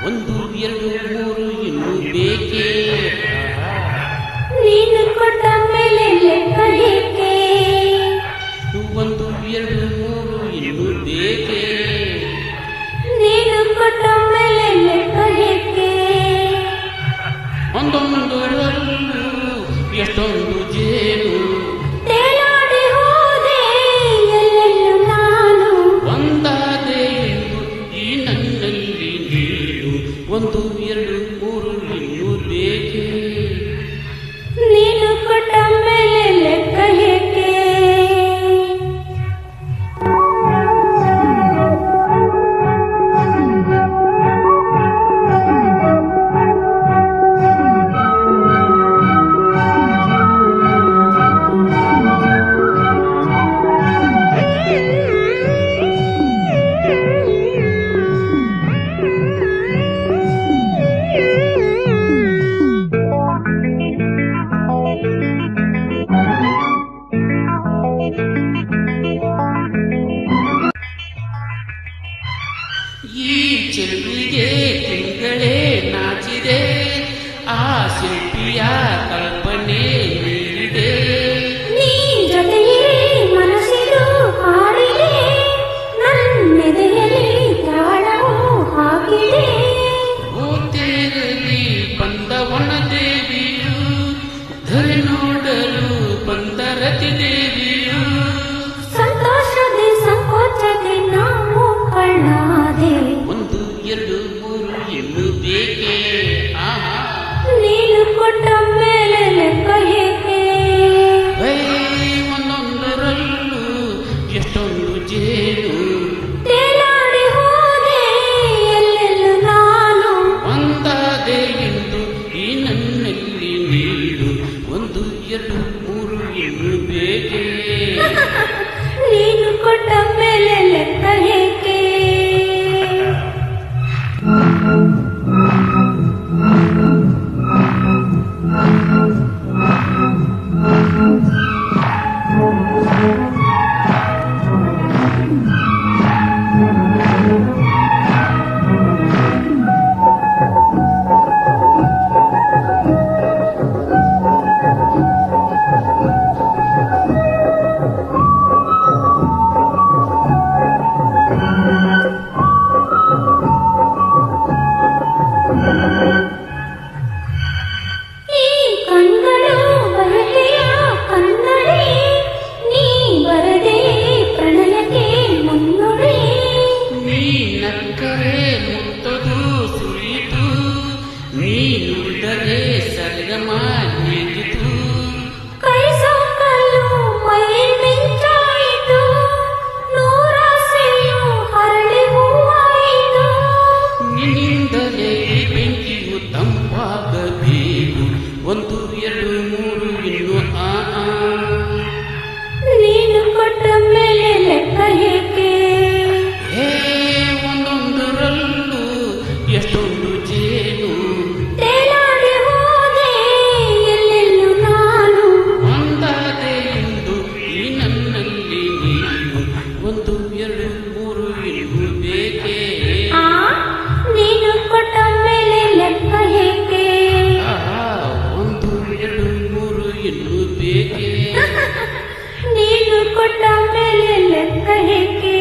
ಒಂದು ಎರಡು ಮೂರು ಇನ್ನು ಬೇಕೇ ನೀನು ಕೊಟ್ಟ ಮೇಲೆ ಲೆಕ್ಕ ಏಕೆ ಒಂದು ಎರಡು ಮೂರು ಇನ್ನು ಬೇಕೇ ನೀನು ಕೊಟ್ಟ ಮೇಲೆ ಲೆಕ್ಕ ಏಕೆ ಒಂದೊಂದರಲ್ಲೂ ಎಷ್ಟೊಂದು ಜೇನು ತೇಲಾಡಿ ಹೋದೆ ಎಲ್ಲೆಲ್ಲೂ ನಾನು ಒಂದಾದೆ ಎಂದು ಈ ನನ್ನಲ್ಲಿ ನೀನು ಒಂದು ಎರಡು ಮೂರು ಇನ್ನು ಬೇಕೇ ನೀನು ಕೊಟ್ಟ ಮೇಲೆ ಲೆಕ್ಕ ಏಕೆ ಈ ಚೆಲುವಿಗೆ ತಿಂಗಳೇ ನಾಚಿದೆ ಆ ಶಿಲ್ಪಿಯ ಕಲ್ಪನೆ ನೀಡಿದೆ ನೀ ಜೊತೆಯೇ ಮನಸ್ಸಿದು ಹಾಡಿದೆ ನನ್ನೆದೆಯಲ್ಲಿ ತಾಳವು ಹಾಕಿದೆ ಓತೇರಲಿ ಬಂದವನ ದೇವಿಯು ಧರೆ ನೋಡಲು ಬಂದ ರತಿ ದೇವಿಯು ಸಂತೋಷದೆ ಸಂಕೋಚದೆ ನಾವು ಕಣ್ಣಾದೆ ಒಂದು ಎರಡು ಮೂರು ಇನ್ನು ಬೇಕೇ ಆಹಾ ನೀನು ಕೊಟ್ಟ ಮೇಲೆ ಲೆಕ್ಕ ಏಕೆ ಒಂದೊಂದರಲ್ಲೂ ಎಷ್ಟೊಂದು ಜೇನು ತೇಲಾಡಿ ಹೋದೆ ಎಲ್ಲೆಲ್ಲೂ ನಾನು ಒಂದಾದೆ ಎಂದು ಈ ನನ್ನಲ್ಲಿ ನೀಡು ಒಂದು ಎರಡು ಮೂರು ಇನ್ನು ಬೇಕೇ ನೀನು ಕೊಟ್ಟ ಮೇಲೆ ಲೆಕ್ಕ ಏಕೆ ಈ ಕಣ್ಗಳು ಬಯಕೆಯ ಕನ್ನಡಿ ನೀ ಬರದೆ ಪ್ರಣಯಕ್ಕೆ ಮುನ್ನುಡಿ ನೀ ನಕ್ಕರೆ ಮುತ್ತದು ಸುರಿಯಿತು ನೀ ನುಡಿದರೆ ಸರಿಗಮ ನೀಗಿತು ಕೈ ಸೋಕಲು ಮೈ ಮಿಂಚಾಯಿತು ನೂರಾಸೆಯು ಹರಳಿ ಹೂವಾಯಿತು ನಿನ್ನಿಂದಲೇ ಬೆಂಕಿಯು ತಂಪಾಗಬೇಕು ಒಂದು ಎರಡು ಮೂರು ಇನ್ನು ನೀನು ಕೊಟ್ಟ ಮೇಲೆ ಲೆಕ್ಕ ಏಕೆ ಹೇ ಒಂದೊಂದರಲ್ಲೂ ಎಷ್ಟೊಂದು ಜೇನು ತೇಲಾಡಿ ಹೋದೆ ಎಲ್ಲೆಲ್ಲೂ ನಾನು ಒಂದಾದೆ ಎಂದು ಈ ನನ್ನಲ್ಲಿ ನೀನು ಒಂದು ಎರಡು ಮೂರು ಇನ್ನು ಬೇಕೇ ಆ ನೀನು ಕೊಟ್ಟ ಮೇಲೆ ಲೆಕ್ಕ ಏಕೆ ಒಂದು ಎರಡು ಮೂರು ಇನ್ನು ಬೇಕೇ ನೀನು ಕೊಟ್ಟ ಮೇಲೆ ಲೆಕ್ಕ ಏಕೆ